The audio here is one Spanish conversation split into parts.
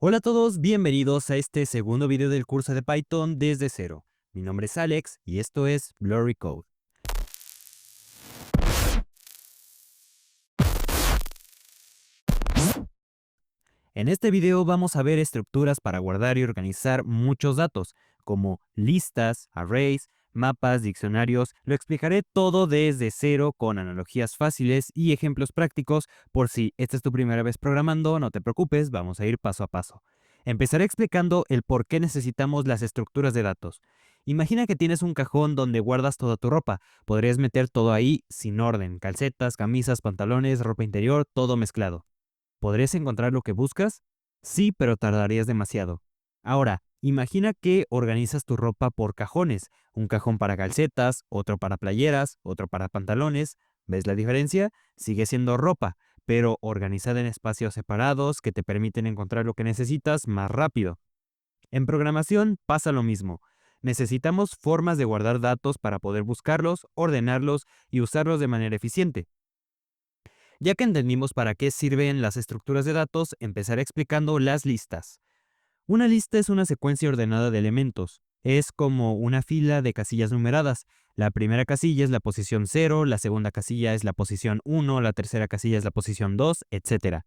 Hola a todos, bienvenidos a este segundo video del curso de Python desde cero. Mi nombre es Alex y esto es Blurry Code. En este video vamos a ver estructuras para guardar y organizar muchos datos, como listas, arrays, mapas, diccionarios. Lo explicaré todo desde cero con analogías fáciles y ejemplos prácticos. Por si esta es tu primera vez programando, no te preocupes, vamos a ir paso a paso. Empezaré explicando el por qué necesitamos las estructuras de datos. Imagina que tienes un cajón donde guardas toda tu ropa. Podrías meter todo ahí sin orden, calcetas, camisas, pantalones, ropa interior, todo mezclado. ¿Podrías encontrar lo que buscas? Sí, pero tardarías demasiado. Ahora, imagina que organizas tu ropa por cajones. Un cajón para calcetas, otro para playeras, otro para pantalones. ¿Ves la diferencia? Sigue siendo ropa, pero organizada en espacios separados que te permiten encontrar lo que necesitas más rápido. En programación pasa lo mismo. Necesitamos formas de guardar datos para poder buscarlos, ordenarlos y usarlos de manera eficiente. Ya que entendimos para qué sirven las estructuras de datos, empezaré explicando las listas. Una lista es una secuencia ordenada de elementos. Es como una fila de casillas numeradas. La primera casilla es la posición 0, la segunda casilla es la posición 1, la tercera casilla es la posición 2, etc.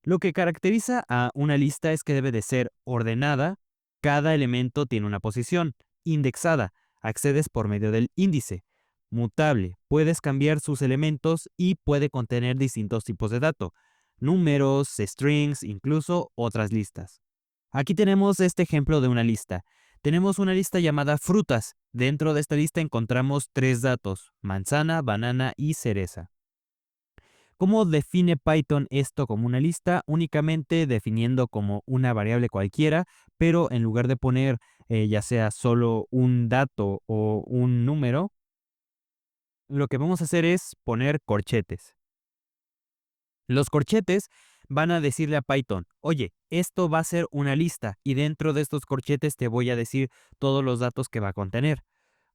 Lo que caracteriza a una lista es que debe de ser ordenada. Cada elemento tiene una posición. Indexada. Accedes por medio del índice. Mutable. Puedes cambiar sus elementos y puede contener distintos tipos de datos. Números, strings, incluso otras listas. Aquí tenemos este ejemplo de una lista. Tenemos una lista llamada frutas. Dentro de esta lista encontramos tres datos: manzana, banana y cereza. ¿Cómo define Python esto como una lista? Únicamente definiendo como una variable cualquiera, pero en lugar de poner ya sea solo un dato o un número, lo que vamos a hacer es poner corchetes. Los corchetes van a decirle a Python: oye, esto va a ser una lista y dentro de estos corchetes te voy a decir todos los datos que va a contener.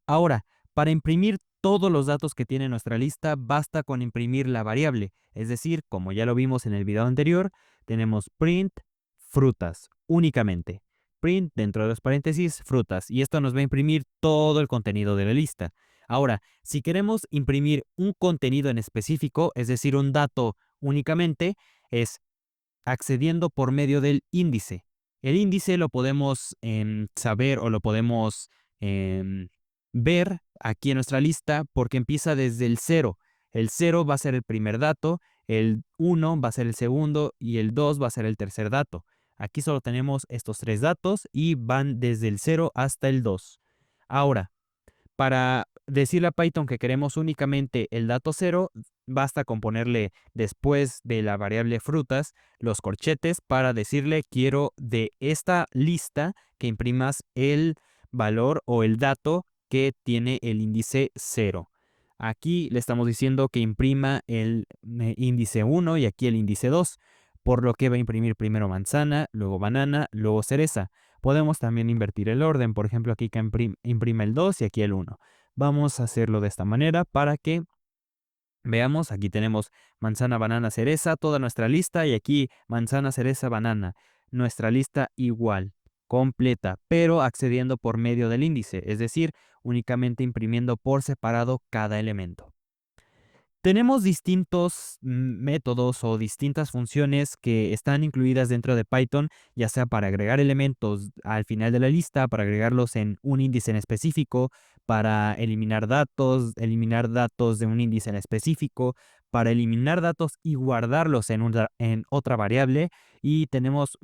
Ahora, para imprimir todos los datos que tiene nuestra lista, basta con imprimir la variable. Es decir, como ya lo vimos en el video anterior, tenemos print frutas únicamente. Print dentro de los paréntesis frutas. Y esto nos va a imprimir todo el contenido de la lista. Ahora, si queremos imprimir un contenido en específico, es decir, un dato únicamente, es accediendo por medio del índice. El índice lo podemos saber o lo podemos em, ver aquí en nuestra lista porque empieza desde el 0. El 0 va a ser el primer dato, el 1 va a ser el segundo y el 2 va a ser el tercer dato. Aquí solo tenemos estos tres datos y van desde el 0 hasta el 2. Ahora, para decirle a Python que queremos únicamente el dato 0, basta con ponerle después de la variable frutas los corchetes para decirle: quiero de esta lista que imprimas el valor o el dato que tiene el índice 0. Aquí le estamos diciendo que imprima el índice 1 y aquí el índice 2, por lo que va a imprimir primero manzana, luego banana, luego cereza. Podemos también invertir el orden, por ejemplo, aquí que imprime el 2 y aquí el 1. Vamos a hacerlo de esta manera para que veamos. Aquí tenemos manzana, banana, cereza, toda nuestra lista, y aquí manzana, cereza, banana. Nuestra lista igual, completa, pero accediendo por medio del índice, es decir, únicamente imprimiendo por separado cada elemento. Tenemos distintos métodos o distintas funciones que están incluidas dentro de Python, ya sea para agregar elementos al final de la lista, para agregarlos en un índice en específico, para eliminar datos de un índice en específico, para eliminar datos y guardarlos en otra variable. Y tenemos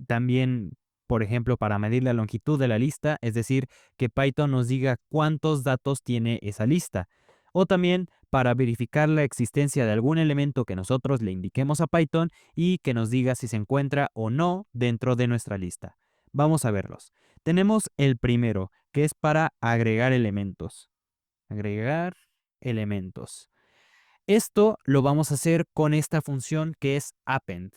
también, por ejemplo, para medir la longitud de la lista, es decir, que Python nos diga cuántos datos tiene esa lista. O también para verificar la existencia de algún elemento que nosotros le indiquemos a Python y que nos diga si se encuentra o no dentro de nuestra lista. Vamos a verlos. Tenemos el primero, que es para agregar elementos. Agregar elementos. Esto lo vamos a hacer con esta función que es append.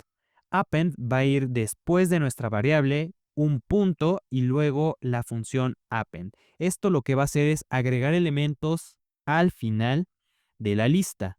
Append va a ir después de nuestra variable un punto y luego la función append. Esto lo que va a hacer es agregar elementos al final de la lista.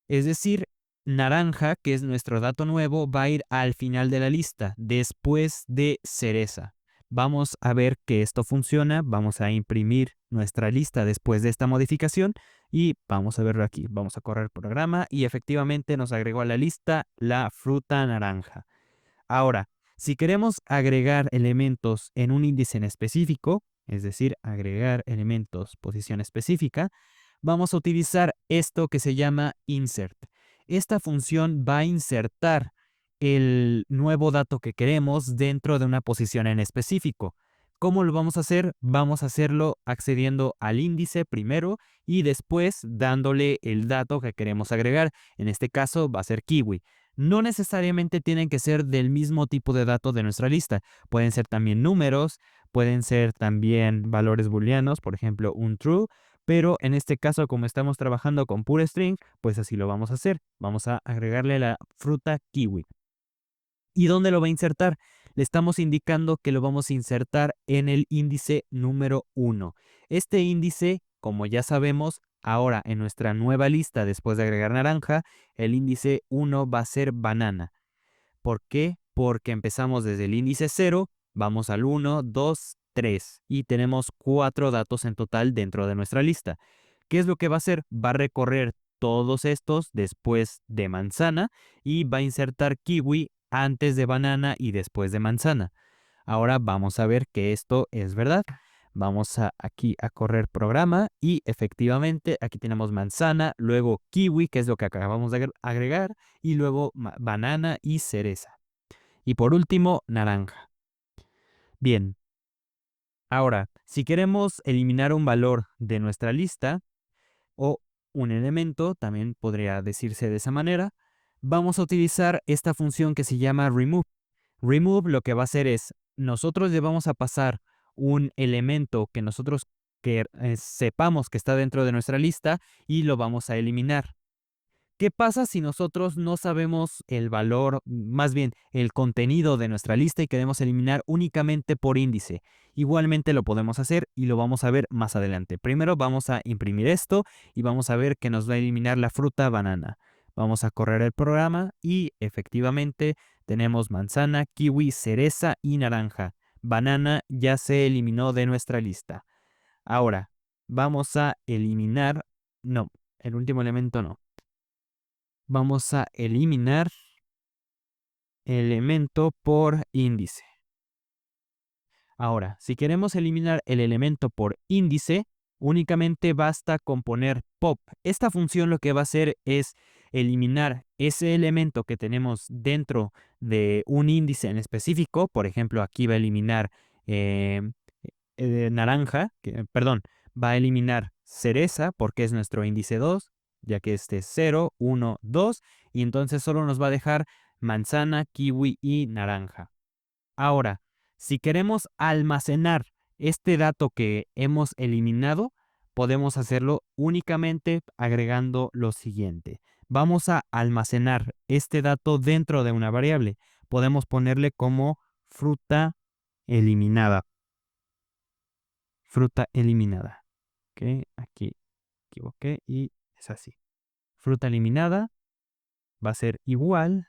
Es decir, naranja, que es nuestro dato nuevo, va a ir al final de la lista, después de cereza. Vamos a ver que esto funciona. Vamos a imprimir nuestra lista después de esta modificación y vamos a verlo aquí. Vamos a correr el programa y efectivamente nos agregó a la lista la fruta naranja. Ahora, si queremos agregar elementos en un índice en específico, es decir, agregar elementos posición específica, vamos a utilizar esto que se llama insert. Esta función va a insertar el nuevo dato que queremos dentro de una posición en específico. ¿Cómo lo vamos a hacer? Vamos a hacerlo accediendo al índice primero y después dándole el dato que queremos agregar. En este caso va a ser kiwi. No necesariamente tienen que ser del mismo tipo de dato de nuestra lista. Pueden ser también números, pueden ser también valores booleanos, por ejemplo, un true, pero en este caso, como estamos trabajando con pure string, pues así lo vamos a hacer. Vamos a agregarle la fruta kiwi. ¿Y dónde lo va a insertar? Le estamos indicando que lo vamos a insertar en el índice número 1. Este índice, como ya sabemos, ahora en nuestra nueva lista, después de agregar naranja, el índice 1 va a ser banana. ¿Por qué? Porque empezamos desde el índice 0, vamos al 1, 2, 3 y tenemos 4 datos en total dentro de nuestra lista. ¿Qué es lo que va a hacer? Va a recorrer todos estos después de manzana y va a insertar kiwi antes de banana y después de manzana. Ahora vamos a ver que esto es verdad. Vamos aquí a correr programa y efectivamente aquí tenemos manzana, luego kiwi, que es lo que acabamos de agregar, y luego banana y cereza. Y por último, naranja. Bien, ahora, si queremos eliminar un valor de nuestra lista o un elemento, también podría decirse de esa manera, vamos a utilizar esta función que se llama remove. Remove lo que va a hacer es, nosotros le vamos a pasar un elemento que nosotros sepamos que está dentro de nuestra lista y lo vamos a eliminar. ¿Qué pasa si nosotros no sabemos el valor, más bien el contenido de nuestra lista y queremos eliminar únicamente por índice? Igualmente lo podemos hacer y lo vamos a ver más adelante. Primero vamos a imprimir esto y vamos a ver que nos va a eliminar la fruta banana. Vamos a correr el programa y efectivamente tenemos manzana, kiwi, cereza y naranja. Banana ya se eliminó de nuestra lista. Ahora, vamos a eliminar, no, el último elemento no. Vamos a eliminar elemento por índice. Ahora, si queremos eliminar el elemento por índice, únicamente basta con poner pop. Esta función lo que va a hacer es eliminar ese elemento que tenemos dentro de un índice en específico. Por ejemplo, aquí va a eliminar eh, naranja, perdón, va a eliminar cereza porque es nuestro índice 2, ya que este es 0, 1, 2, y entonces solo nos va a dejar manzana, kiwi y naranja. Ahora, si queremos almacenar este dato que hemos eliminado, podemos hacerlo únicamente agregando lo siguiente. Vamos a almacenar este dato dentro de una variable. Podemos ponerle como fruta eliminada. Fruta eliminada. Ok, aquí equivoqué y es así. Fruta eliminada va a ser igual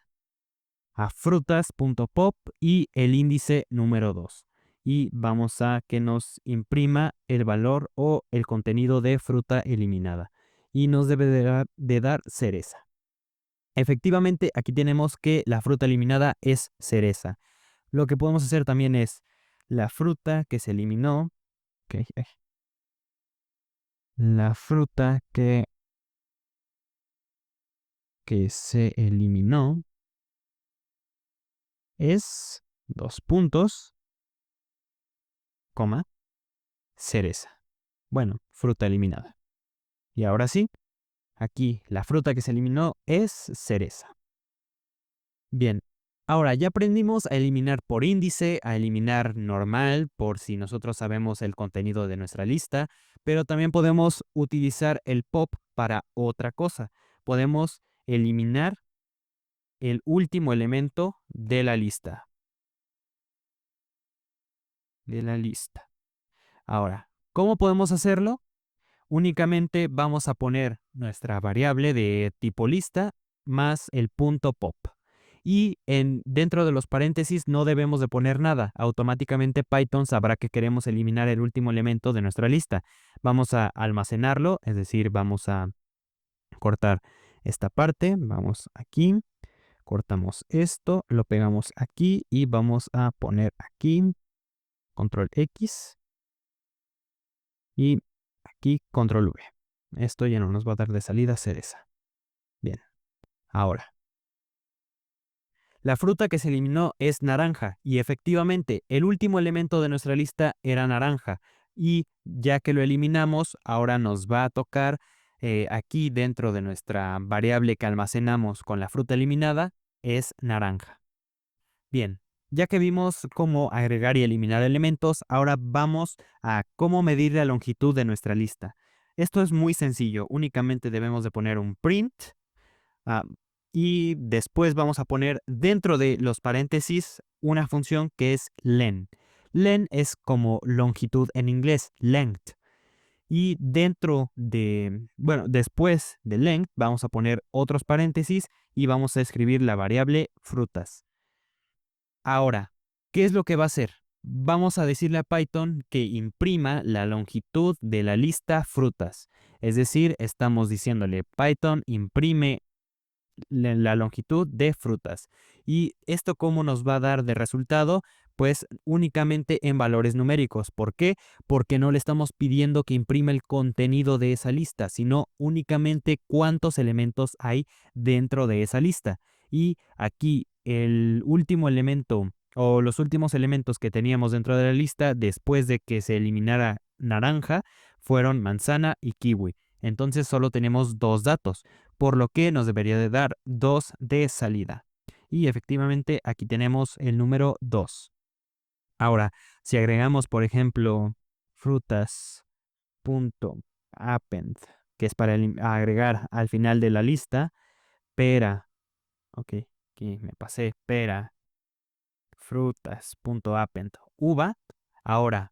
a frutas.pop y el índice número 2. Y vamos a que nos imprima el valor o el contenido de fruta eliminada. Y nos debe de dar cereza. Efectivamente, aquí tenemos que la fruta eliminada es cereza. Lo que podemos hacer también es la fruta que se eliminó. Okay, la fruta que se eliminó es dos puntos, coma, cereza. Bueno, fruta eliminada. Y ahora sí, aquí la fruta que se eliminó es cereza. Bien, ahora ya aprendimos a eliminar por índice, a eliminar normal, por si nosotros sabemos el contenido de nuestra lista, pero también podemos utilizar el pop para otra cosa. Podemos eliminar el último elemento de la lista. Ahora, ¿cómo podemos hacerlo? Únicamente vamos a poner nuestra variable de tipo lista más el punto pop. Y dentro de los paréntesis no debemos de poner nada. Automáticamente Python sabrá que queremos eliminar el último elemento de nuestra lista. Vamos a almacenarlo, es decir, vamos a cortar esta parte. Vamos aquí, cortamos esto, lo pegamos aquí y vamos a poner aquí control X y aquí control V. Esto ya no nos va a dar de salida cereza. Bien, ahora. La fruta que se eliminó es naranja y efectivamente el último elemento de nuestra lista era naranja y ya que lo eliminamos ahora nos va a tocar aquí dentro de nuestra variable que almacenamos con la fruta eliminada es naranja. Bien, ya que vimos cómo agregar y eliminar elementos, ahora vamos a cómo medir la longitud de nuestra lista. Esto es muy sencillo, únicamente debemos de poner un print. Ah, y después vamos a poner dentro de los paréntesis una función que es len. Len es como longitud en inglés, length. Y dentro de, bueno, después de length vamos a poner otros paréntesis y vamos a escribir la variable frutas. Ahora, ¿qué es lo que va a hacer? Vamos a decirle a Python que imprima la longitud de la lista frutas. Es decir, estamos diciéndole Python imprime la longitud de frutas. ¿Y esto cómo nos va a dar de resultado? Pues únicamente en valores numéricos. ¿Por qué? Porque no le estamos pidiendo que imprima el contenido de esa lista, sino únicamente cuántos elementos hay dentro de esa lista. Y aquí el último elemento o los últimos elementos que teníamos dentro de la lista después de que se eliminara naranja fueron manzana y kiwi. Entonces solo tenemos dos datos, por lo que nos debería de dar 2 de salida. Y efectivamente aquí tenemos el número 2. Ahora, si agregamos, por ejemplo, frutas.append, que es para agregar al final de la lista, pera, ok, aquí me pasé, pera, frutas.append, uva. Ahora,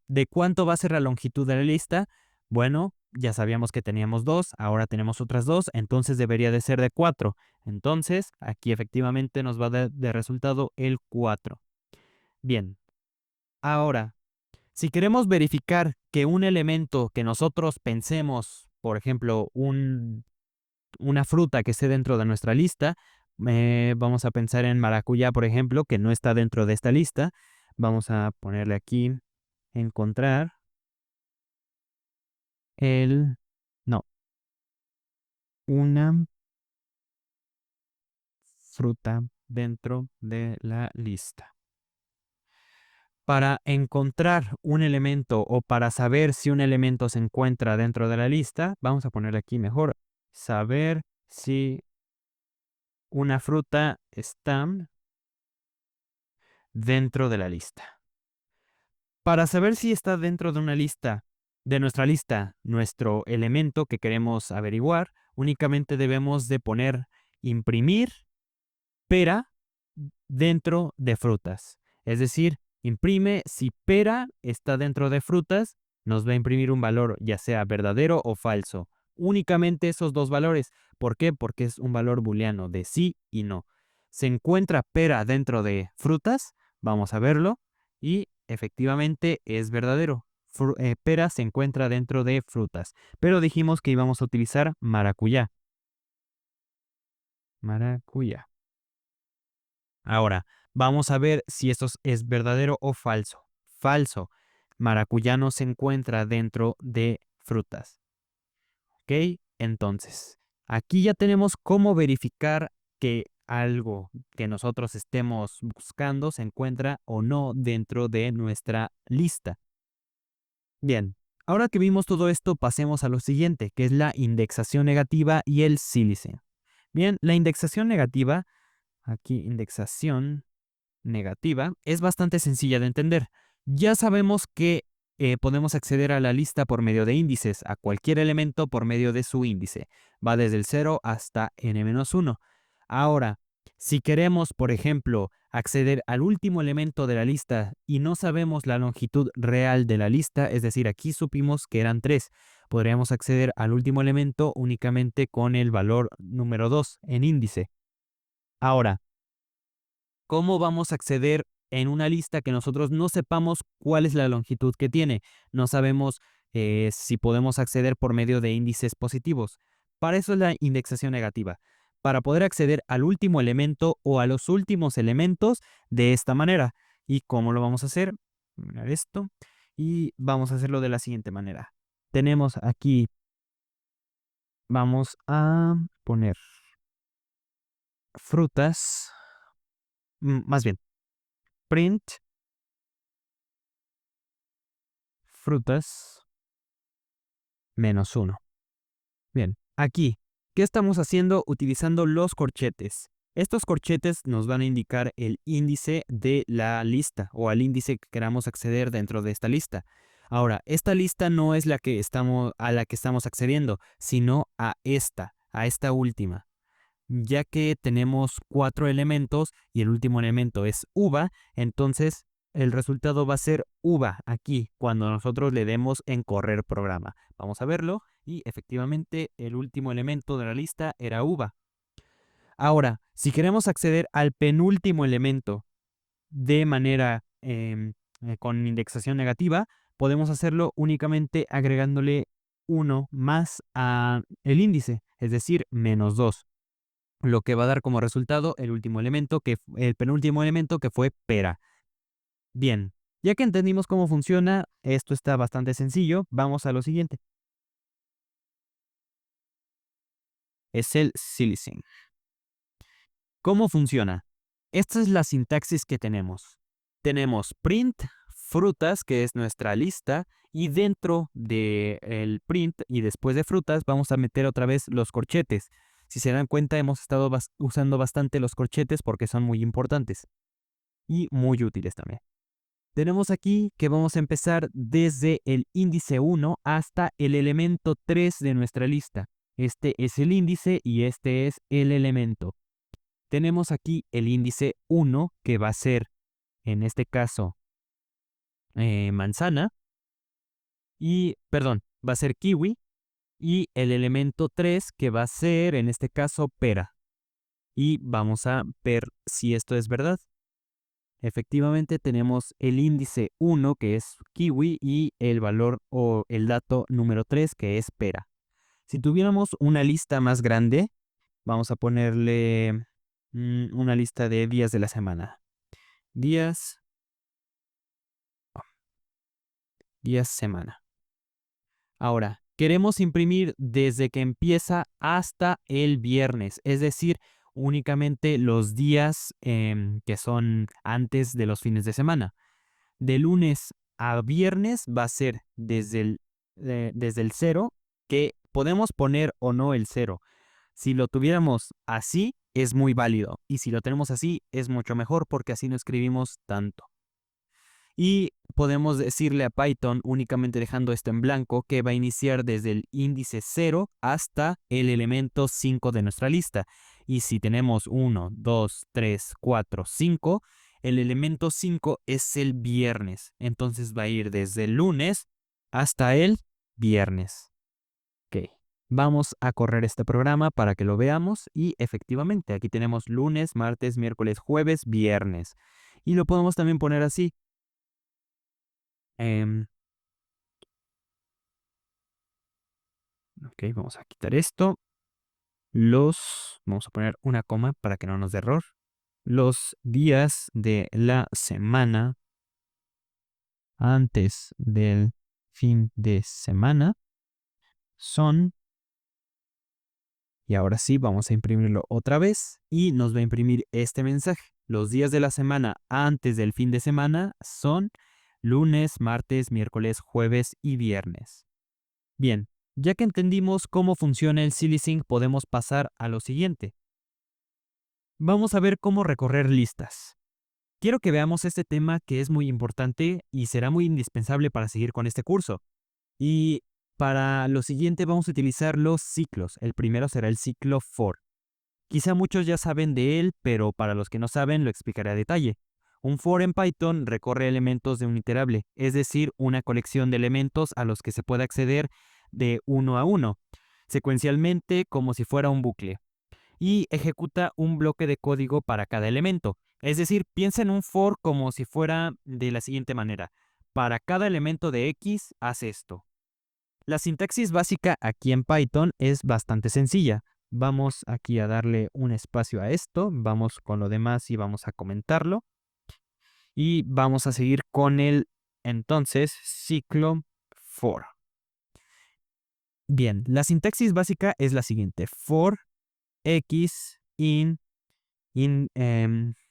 ¿de cuánto va a ser la longitud de la lista? Bueno, ya sabíamos que teníamos 2, ahora tenemos otras 2, entonces debería de ser de 4. Entonces, aquí efectivamente nos va a dar de resultado el 4. Bien, ahora, si queremos verificar que un elemento que nosotros pensemos, por ejemplo, una fruta que esté dentro de nuestra lista, vamos a pensar en maracuyá, por ejemplo, que no está dentro de esta lista. Vamos a ponerle aquí, encontrar no, una fruta dentro de la lista. Para encontrar un elemento o para saber si un elemento se encuentra dentro de la lista, vamos a poner aquí mejor, saber si una fruta está dentro de la lista. Para saber si está dentro de una lista, de nuestra lista, nuestro elemento que queremos averiguar, únicamente debemos de poner imprimir pera dentro de frutas. Es decir, imprime si pera está dentro de frutas, nos va a imprimir un valor ya sea verdadero o falso. Únicamente esos dos valores. ¿Por qué? Porque es un valor booleano de sí y no. ¿Se encuentra pera dentro de frutas? Vamos a verlo. Y efectivamente es verdadero. Pera se encuentra dentro de frutas. Pero dijimos que íbamos a utilizar maracuyá. Maracuyá. Ahora, vamos a ver si esto es verdadero o falso. Falso. Maracuyá no se encuentra dentro de frutas. ¿Ok? Entonces, aquí ya tenemos cómo verificar que algo que nosotros estemos buscando se encuentra o no dentro de nuestra lista. Bien, ahora que vimos todo esto, pasemos a lo siguiente, que es la indexación negativa y el sílice. Bien, la indexación negativa, aquí indexación negativa, es bastante sencilla de entender. Ya sabemos que podemos acceder a la lista por medio de índices, a cualquier elemento por medio de su índice. Va desde el 0 hasta n-1. Ahora, si queremos, por ejemplo, acceder al último elemento de la lista y no sabemos la longitud real de la lista, es decir, aquí supimos que eran 3, podríamos acceder al último elemento únicamente con el valor número 2 en índice. Ahora, ¿cómo vamos a acceder en una lista que nosotros no sepamos cuál es la longitud que tiene? No sabemos si podemos acceder por medio de índices positivos. Para eso es la indexación negativa, para poder acceder al último elemento o a los últimos elementos de esta manera. ¿Y cómo lo vamos a hacer? Mirar esto. Y vamos a hacerlo de la siguiente manera. Tenemos aquí, vamos a poner frutas, más bien, print frutas -1. Bien, aquí, ¿qué estamos haciendo? Utilizando los corchetes. Estos corchetes nos van a indicar el índice de la lista o al índice que queramos acceder dentro de esta lista. Ahora, esta lista no es a la que estamos accediendo, sino a esta última. Ya que tenemos 4 elementos y el último elemento es uva, entonces el resultado va a ser uva aquí cuando nosotros le demos en correr programa. Vamos a verlo y efectivamente el último elemento de la lista era uva. Ahora, si queremos acceder al penúltimo elemento de manera con indexación negativa, podemos hacerlo únicamente agregándole 1 más a el índice, es decir, -2. Lo que va a dar como resultado el penúltimo elemento que fue pera. Bien, ya que entendimos cómo funciona, esto está bastante sencillo, vamos a lo siguiente. Es el silencing. ¿Cómo funciona? Esta es la sintaxis que tenemos. Tenemos print frutas, que es nuestra lista, y dentro del print y después de frutas vamos a meter otra vez los corchetes. Si se dan cuenta, hemos estado usando bastante los corchetes porque son muy importantes y muy útiles también. Tenemos aquí que vamos a empezar desde el índice 1 hasta el elemento 3 de nuestra lista. Este es el índice y este es el elemento. Tenemos aquí el índice 1, que va a ser, en este caso, manzana, va a ser kiwi, y el elemento 3, que va a ser, en este caso, pera. Y vamos a ver si esto es verdad. Efectivamente tenemos el índice 1, que es kiwi, y el valor o el dato número 3, que es pera. Si tuviéramos una lista más grande, vamos a ponerle una lista de días de la semana. Días, semana. Ahora, queremos imprimir desde que empieza hasta el viernes, es decir, únicamente los días que son antes de los fines de semana. De lunes a viernes va a ser desde el 0, que podemos poner o no el 0. Si lo tuviéramos así, es muy válido. Y si lo tenemos así, es mucho mejor porque así no escribimos tanto. Y podemos decirle a Python, únicamente dejando esto en blanco, que va a iniciar desde el índice 0 hasta el elemento 5 de nuestra lista. Y si tenemos 1, 2, 3, 4, 5, el elemento 5 es el viernes. Entonces va a ir desde el lunes hasta el viernes. Ok. Vamos a correr este programa para que lo veamos y efectivamente aquí tenemos lunes, martes, miércoles, jueves, viernes. Y lo podemos también poner así. Ok, vamos a quitar esto. Vamos a poner una coma para que no nos dé error. Los días de la semana antes del fin de semana son, y ahora sí vamos a imprimirlo otra vez y nos va a imprimir este mensaje. Los días de la semana antes del fin de semana son lunes, martes, miércoles, jueves y viernes. Bien, ya que entendimos cómo funciona el silencing, podemos pasar a lo siguiente. Vamos a ver cómo recorrer listas. Quiero que veamos este tema que es muy importante y será muy indispensable para seguir con este curso. Y para lo siguiente vamos a utilizar los ciclos. El primero será el ciclo for. Quizá muchos ya saben de él, pero para los que no saben lo explicaré a detalle. Un for en Python recorre elementos de un iterable, es decir, una colección de elementos a los que se puede acceder de 1 a 1, secuencialmente como si fuera un bucle, y ejecuta un bloque de código para cada elemento. Es decir, piensa en un for como si fuera de la siguiente manera. Para cada elemento de X, haz esto. La sintaxis básica aquí en Python es bastante sencilla. Vamos aquí a darle un espacio a esto, vamos con lo demás y vamos a comentarlo. Y vamos a seguir con el, entonces, ciclo for. Bien, la sintaxis básica es la siguiente. For x in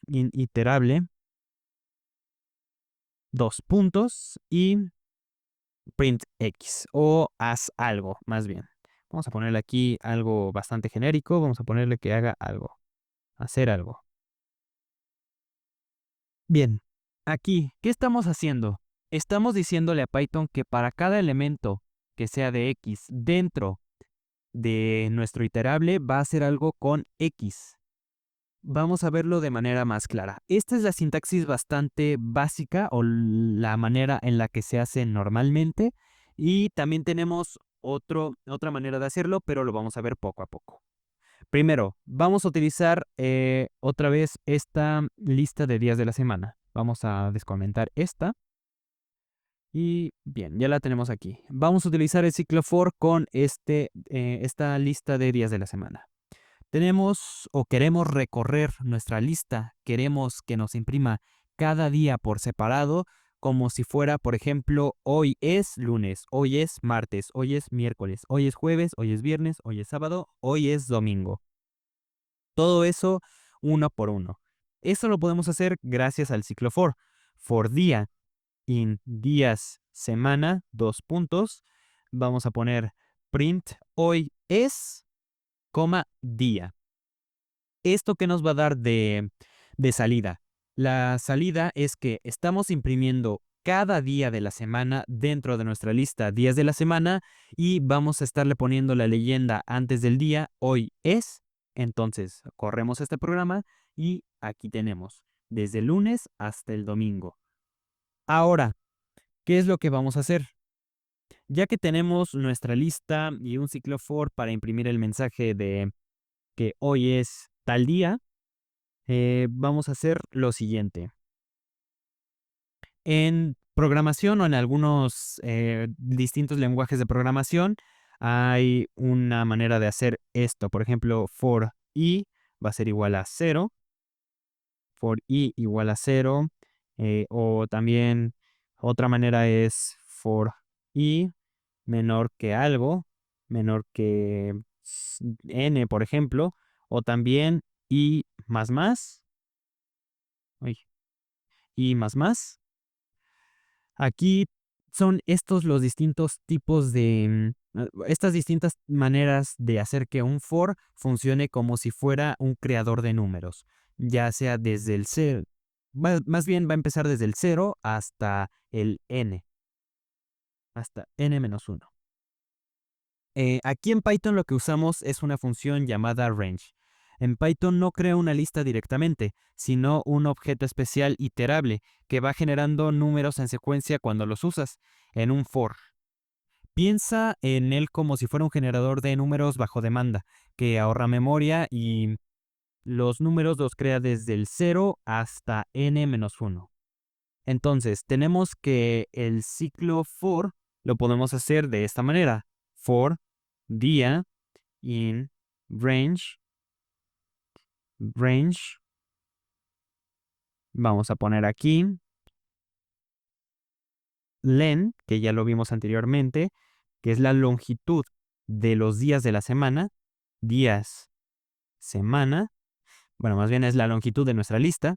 iterable, dos puntos y print x, o haz algo, más bien. Vamos a ponerle aquí algo bastante genérico. Vamos a ponerle que haga algo, hacer algo. Bien, aquí, ¿qué estamos haciendo? Estamos diciéndole a Python que para cada elemento que sea de x dentro de nuestro iterable va a hacer algo con x. Vamos a verlo de manera más clara. Esta es la sintaxis bastante básica, o la manera en la que se hace normalmente, y también tenemos otra manera de hacerlo, pero lo vamos a ver poco a poco. Primero, vamos a utilizar otra vez esta lista de días de la semana. Vamos a descomentar esta. Y bien, ya la tenemos aquí. Vamos a utilizar el ciclo for con esta lista de días de la semana. Tenemos o queremos recorrer nuestra lista, queremos que nos imprima cada día por separado, como si fuera, por ejemplo, hoy es lunes, hoy es martes, hoy es miércoles, hoy es jueves, hoy es viernes, hoy es sábado, hoy es domingo. Todo eso uno por uno. Eso lo podemos hacer gracias al ciclo for. For día, in días, semana, dos puntos. Vamos a poner print hoy es, día. ¿Esto qué nos va a dar de salida? La salida es que estamos imprimiendo cada día de la semana dentro de nuestra lista días de la semana, y vamos a estarle poniendo la leyenda antes del día, hoy es. Entonces, corremos este programa y aquí tenemos desde el lunes hasta el domingo. Ahora, ¿qué es lo que vamos a hacer? Ya que tenemos nuestra lista y un ciclo for para imprimir el mensaje de que hoy es tal día, vamos a hacer lo siguiente. En programación, o en algunos distintos lenguajes de programación, hay una manera de hacer esto. Por ejemplo, for i va a ser igual a 0. For i igual a 0. O también otra manera es for i menor que algo, menor que n, por ejemplo. O también i más más. Uy, i más más. Aquí son estos los distintos tipos de, estas distintas maneras de hacer que un for funcione como si fuera un creador de números, ya sea desde el 0, más bien va a empezar desde el 0 hasta el n, hasta n-1. Aquí en Python lo que usamos es una función llamada range. En Python no crea una lista directamente, sino un objeto especial iterable que va generando números en secuencia cuando los usas, en un for. Piensa en él como si fuera un generador de números bajo demanda, que ahorra memoria y los números los crea desde el 0 hasta n-1. Entonces, tenemos que el ciclo for lo podemos hacer de esta manera. For día in range, vamos a poner aquí len, que ya lo vimos anteriormente, que es la longitud de los días de la semana, días, semana, bueno, más bien es la longitud de nuestra lista.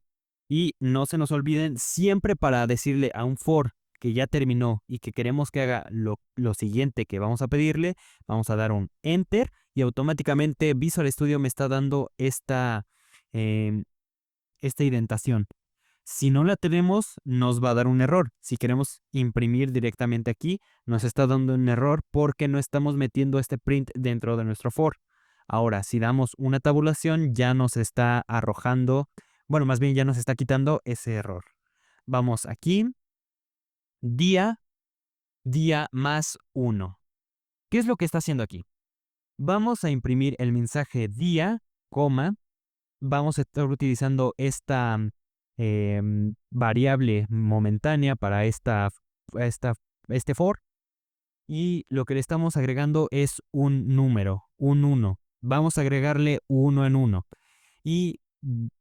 Y no se nos olviden, siempre para decirle a un for que ya terminó y que queremos que haga lo siguiente que vamos a pedirle, vamos a dar un enter y automáticamente Visual Studio me está dando esta indentación. Si no la tenemos, nos va a dar un error. Si queremos imprimir directamente aquí, nos está dando un error porque no estamos metiendo este print dentro de nuestro for. Ahora, si damos una tabulación, ya nos está arrojando, bueno, más bien ya nos está quitando ese error. Vamos aquí, día más 1. ¿Qué es lo que está haciendo aquí? Vamos a imprimir el mensaje día, coma, vamos a estar utilizando esta variable momentánea para esta, este for, y lo que le estamos agregando es un número, un 1. Vamos a agregarle uno en uno. Y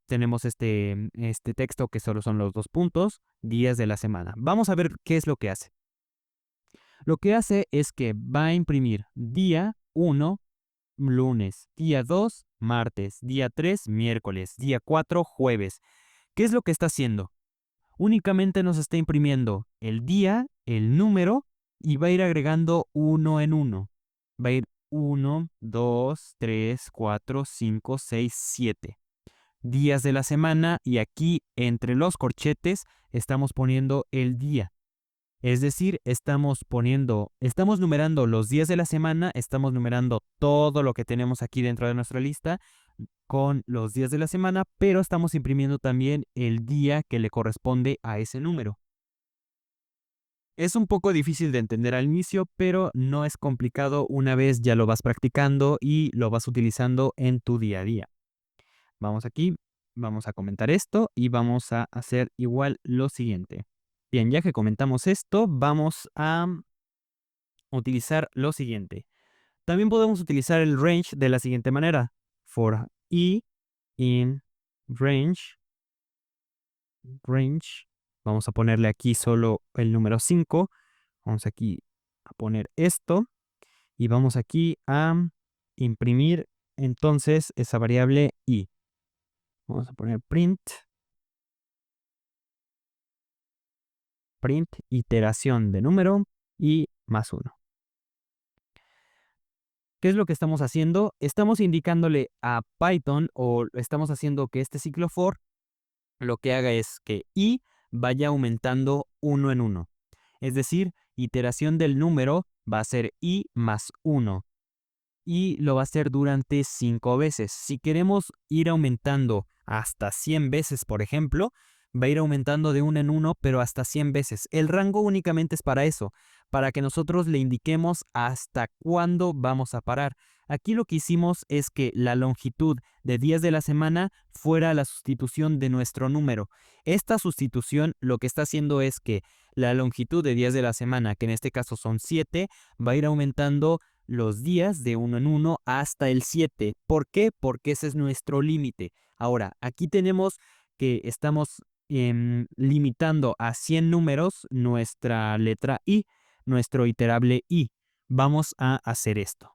tenemos este texto que solo son los 2 puntos, días de la semana. Vamos a ver qué es lo que hace. Lo que hace es que va a imprimir día 1, lunes, día 2, martes, día 3, miércoles, día 4, jueves. ¿Qué es lo que está haciendo? Únicamente nos está imprimiendo el día, el número, y va a ir agregando uno en uno. Va a ir 1, 2, 3, 4, 5, 6, 7 días de la semana, y aquí entre los corchetes estamos poniendo el día. Es decir, estamos numerando los días de la semana, estamos numerando todo lo que tenemos aquí dentro de nuestra lista con los días de la semana, pero estamos imprimiendo también el día que le corresponde a ese número. Es un poco difícil de entender al inicio, pero no es complicado una vez ya lo vas practicando y lo vas utilizando en tu día a día. Vamos aquí, vamos a comentar esto y vamos a hacer igual lo siguiente. Bien, ya que comentamos esto, vamos a utilizar lo siguiente. También podemos utilizar el range de la siguiente manera. For i in range, vamos a ponerle aquí solo el número 5. Vamos aquí a poner esto y vamos aquí a imprimir entonces esa variable i. Vamos a poner print iteración de número y más 1. ¿Qué es lo que estamos haciendo? Estamos indicándole a Python, o estamos haciendo que este ciclo for lo que haga es que i vaya aumentando uno en uno. Es decir, iteración del número va a ser i más 1. Y lo va a hacer durante 5 veces. Si queremos ir aumentando hasta 100 veces, por ejemplo, va a ir aumentando de uno en uno, pero hasta 100 veces. El rango únicamente es para eso, para que nosotros le indiquemos hasta cuándo vamos a parar. Aquí lo que hicimos es que la longitud de días de la semana fuera la sustitución de nuestro número. Esta sustitución lo que está haciendo es que la longitud de días de la semana, que en este caso son 7, va a ir aumentando los días de uno en uno hasta el 7. ¿Por qué? Porque ese es nuestro límite. Ahora, aquí tenemos que estamos limitando a 100 números nuestra letra i, nuestro iterable i. Vamos a hacer esto.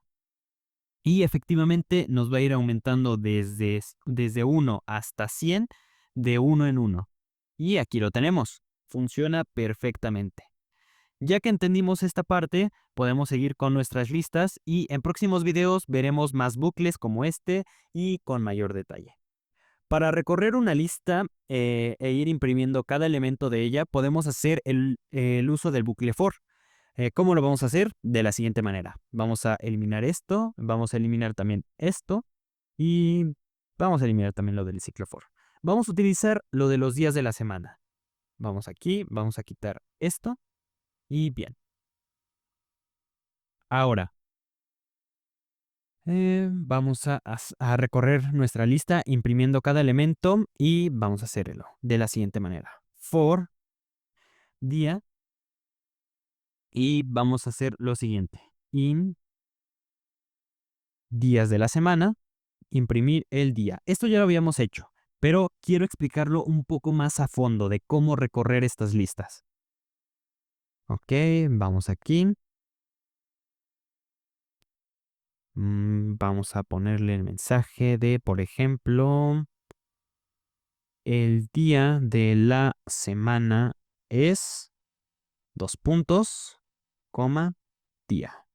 Y efectivamente nos va a ir aumentando desde 1 hasta 100 de uno en uno. Y aquí lo tenemos. Funciona perfectamente. Ya que entendimos esta parte, podemos seguir con nuestras listas y en próximos videos veremos más bucles como este y con mayor detalle. Para recorrer una lista e ir imprimiendo cada elemento de ella, podemos hacer el uso del bucle for. ¿Cómo lo vamos a hacer? De la siguiente manera. Vamos a eliminar esto, vamos a eliminar también esto y vamos a eliminar también lo del ciclo for. Vamos a utilizar lo de los días de la semana. Vamos aquí, vamos a quitar esto y bien. Ahora, vamos a recorrer nuestra lista imprimiendo cada elemento y vamos a hacerlo de la siguiente manera. For día, y vamos a hacer lo siguiente. In días de la semana, imprimir el día. Esto ya lo habíamos hecho, pero quiero explicarlo un poco más a fondo de cómo recorrer estas listas. Ok, vamos aquí. Vamos a ponerle el mensaje de, por ejemplo, el día de la semana es 2 puntos, coma, día.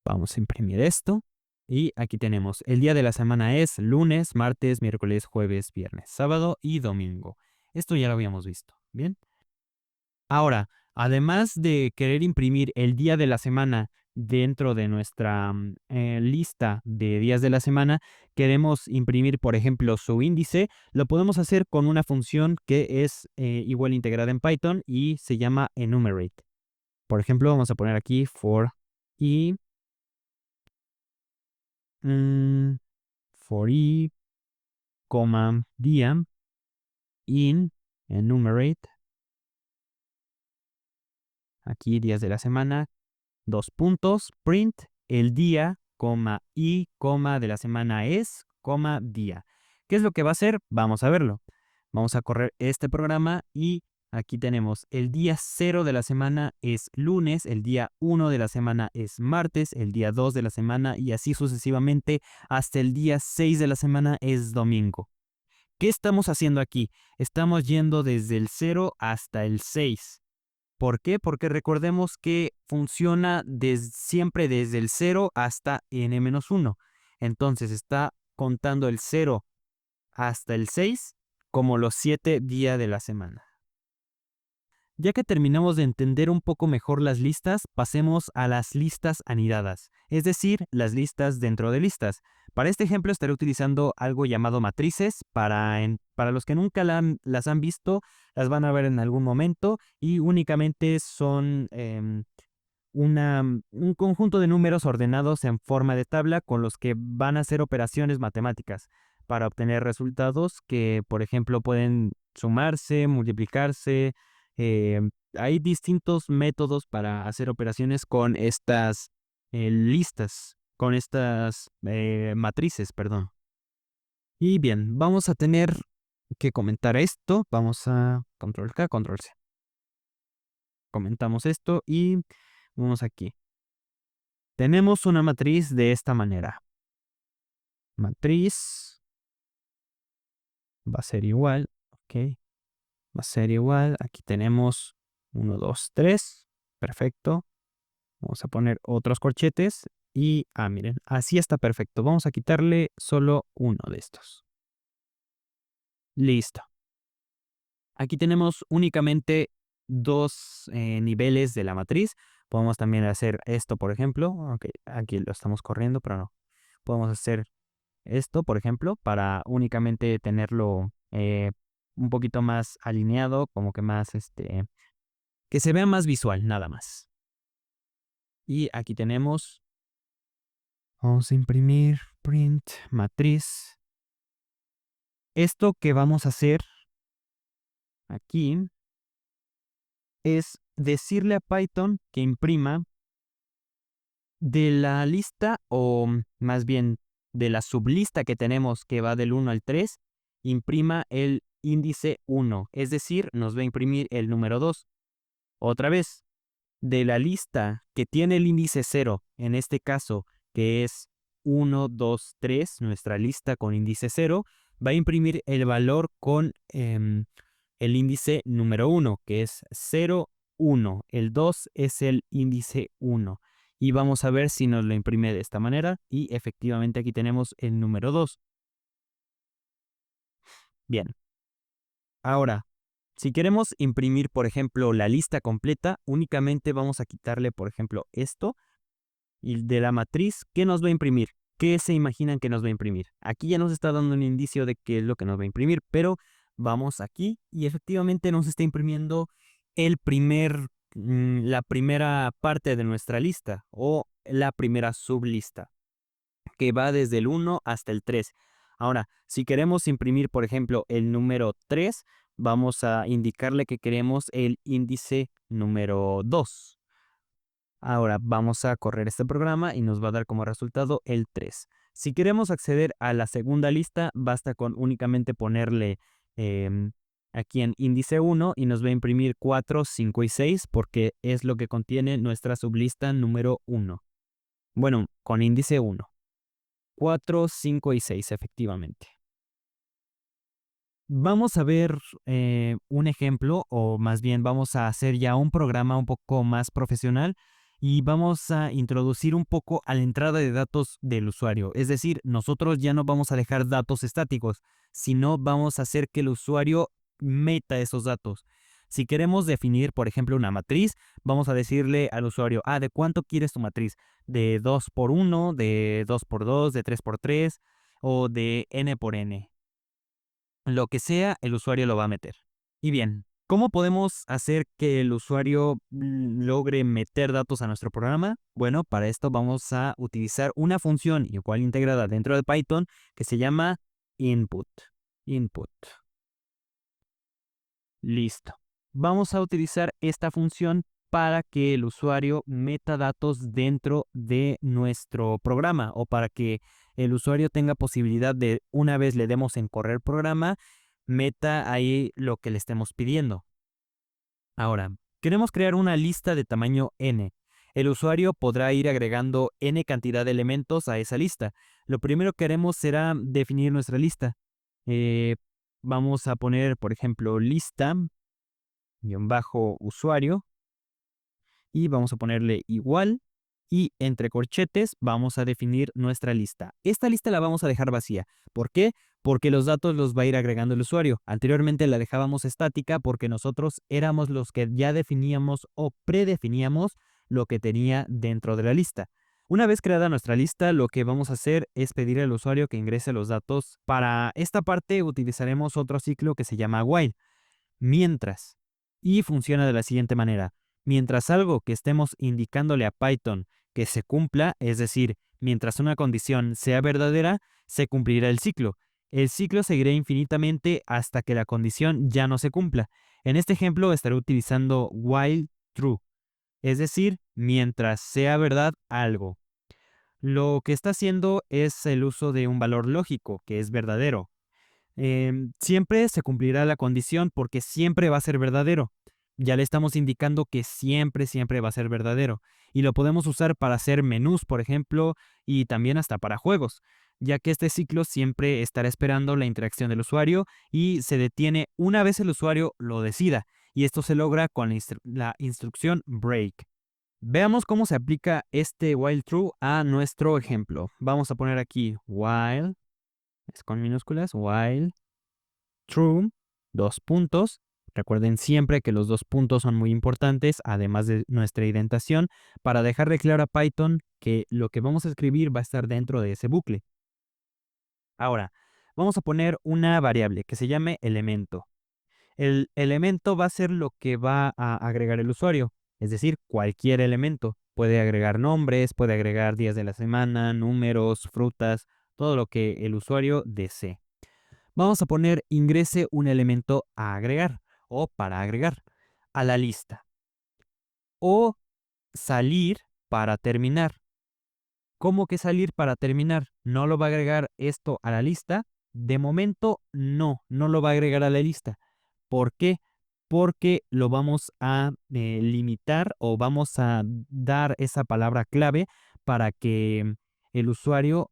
Vamos a imprimir esto. Y aquí tenemos, el día de la semana es lunes, martes, miércoles, jueves, viernes, sábado y domingo. Esto ya lo habíamos visto, ¿bien? Ahora, además de querer imprimir el día de la semana dentro de nuestra lista de días de la semana, queremos imprimir, por ejemplo, su índice. Lo podemos hacer con una función que es igual integrada en Python y se llama enumerate. Por ejemplo, vamos a poner aquí for i for i, día, in, enumerate, aquí días de la semana, dos puntos, print, el día, y, de la semana es, día. ¿Qué es lo que va a hacer? Vamos a verlo. Vamos a correr este programa y aquí tenemos el día 0 de la semana es lunes, el día 1 de la semana es martes, el día 2 de la semana y así sucesivamente hasta el día 6 de la semana es domingo. ¿Qué estamos haciendo aquí? Estamos yendo desde el 0 hasta el 6. ¿Por qué? Porque recordemos que funciona siempre desde el 0 hasta n-1. Entonces está contando el 0 hasta el 6 como los 7 días de la semana. Ya que terminamos de entender un poco mejor las listas, pasemos a las listas anidadas, es decir, las listas dentro de listas. Para este ejemplo estaré utilizando algo llamado matrices. Para los que nunca las han visto, las van a ver en algún momento y únicamente son un conjunto de números ordenados en forma de tabla con los que van a hacer operaciones matemáticas para obtener resultados que, por ejemplo, pueden sumarse, multiplicarse. eh, Hay distintos métodos para hacer operaciones con estas listas, con estas matrices, perdón. Y bien, vamos a tener que comentar esto. Vamos a control K, control C. Comentamos esto y vamos aquí. Tenemos una matriz de esta manera. Matriz va a ser igual, ok. Va a ser igual. Aquí tenemos 1, 2, 3. Perfecto. Vamos a poner otros corchetes y, miren, así está perfecto. Vamos a quitarle solo uno de estos. Listo. Aquí tenemos únicamente dos niveles de la matriz. Podemos también hacer esto, por ejemplo. Ok, aquí lo estamos corriendo, pero no. Podemos hacer esto, por ejemplo, para únicamente tenerlo un poquito más alineado, como que más, que se vea más visual, nada más. Y aquí tenemos, vamos a imprimir, print, matriz. Esto que vamos a hacer aquí es decirle a Python que imprima de la lista, o más bien de la sublista que tenemos que va del 1 al 3, imprima el índice 1, es decir, nos va a imprimir el número 2. Otra vez, de la lista que tiene el índice 0, en este caso, que es 1, 2, 3, nuestra lista con índice 0, va a imprimir el valor con el índice número 1, que es 0, 1. El 2 es el índice 1. Y vamos a ver si nos lo imprime de esta manera. Y efectivamente aquí tenemos el número 2. Bien. Ahora, si queremos imprimir, por ejemplo, la lista completa, únicamente vamos a quitarle, por ejemplo, esto. Y de la matriz, ¿qué nos va a imprimir? ¿Qué se imaginan que nos va a imprimir? Aquí ya nos está dando un indicio de qué es lo que nos va a imprimir, pero vamos aquí y efectivamente nos está imprimiendo la primera parte de nuestra lista o la primera sublista, que va desde el 1 hasta el 3. Ahora, si queremos imprimir, por ejemplo, el número 3, vamos a indicarle que queremos el índice número 2. Ahora vamos a correr este programa y nos va a dar como resultado el 3. Si queremos acceder a la segunda lista, basta con únicamente ponerle aquí en índice 1 y nos va a imprimir 4, 5 y 6 porque es lo que contiene nuestra sublista número 1. Bueno, con índice 1. 4, 5 y 6 efectivamente. Vamos a ver un ejemplo, o más bien vamos a hacer ya un programa un poco más profesional y vamos a introducir un poco a la entrada de datos del usuario. Es decir, nosotros ya no vamos a dejar datos estáticos, sino vamos a hacer que el usuario meta esos datos. Si queremos definir, por ejemplo, una matriz, vamos a decirle al usuario, ¿de cuánto quieres tu matriz? ¿De 2 por 1, de 2 por 2, de 3 por 3 o de n por n? Lo que sea, el usuario lo va a meter. Y bien, ¿Cómo podemos hacer que el usuario logre meter datos a nuestro programa? Bueno, para esto vamos a utilizar una función igual integrada dentro de Python que se llama input. Input. Listo. Vamos a utilizar esta función para que el usuario meta datos dentro de nuestro programa o para que el usuario tenga posibilidad de, una vez le demos en correr programa, meta ahí lo que le estemos pidiendo. Ahora, queremos crear una lista de tamaño n. El usuario podrá ir agregando n cantidad de elementos a esa lista. Lo primero que haremos será definir nuestra lista. Eh, Vamos a poner, por ejemplo, lista-usuario y vamos a ponerle igual y entre corchetes vamos a definir nuestra lista. Esta lista la vamos a dejar vacía. ¿Por qué? Porque los datos los va a ir agregando el usuario. Anteriormente la dejábamos estática porque nosotros éramos los que ya definíamos o predefiníamos lo que tenía dentro de la lista. Una vez creada nuestra lista, lo que vamos a hacer es pedir al usuario que ingrese los datos. Para esta parte utilizaremos otro ciclo que se llama while. Mientras. Y funciona de la siguiente manera. Mientras algo que estemos indicándole a Python que se cumpla, es decir, mientras una condición sea verdadera, se cumplirá el ciclo. El ciclo seguirá infinitamente hasta que la condición ya no se cumpla. En este ejemplo estaré utilizando while true, es decir, mientras sea verdad algo. Lo que está haciendo es el uso de un valor lógico, que es verdadero. Siempre se cumplirá la condición porque siempre va a ser verdadero. Ya le estamos indicando que siempre, siempre va a ser verdadero. Y lo podemos usar para hacer menús, por ejemplo, y también hasta para juegos, ya que este ciclo siempre estará esperando la interacción del usuario y se detiene una vez el usuario lo decida. Y esto se logra con la instrucción break. Veamos cómo se aplica este while true a nuestro ejemplo. Vamos a poner aquí while, es con minúsculas, while true, dos puntos. Recuerden siempre que los dos puntos son muy importantes, además de nuestra indentación, para dejar de claro a Python que lo que vamos a escribir va a estar dentro de ese bucle. Ahora, vamos a poner una variable que se llame elemento. El elemento va a ser lo que va a agregar el usuario, es decir, cualquier elemento. Puede agregar nombres, puede agregar días de la semana, números, frutas, todo lo que el usuario desee. Vamos a poner ingrese un elemento a agregar o para agregar a la lista o salir para terminar. ¿Cómo que salir para terminar? ¿No lo va a agregar esto a la lista? De momento no lo va a agregar a la lista. ¿Por qué? Porque lo vamos a limitar o vamos a dar esa palabra clave para que el usuario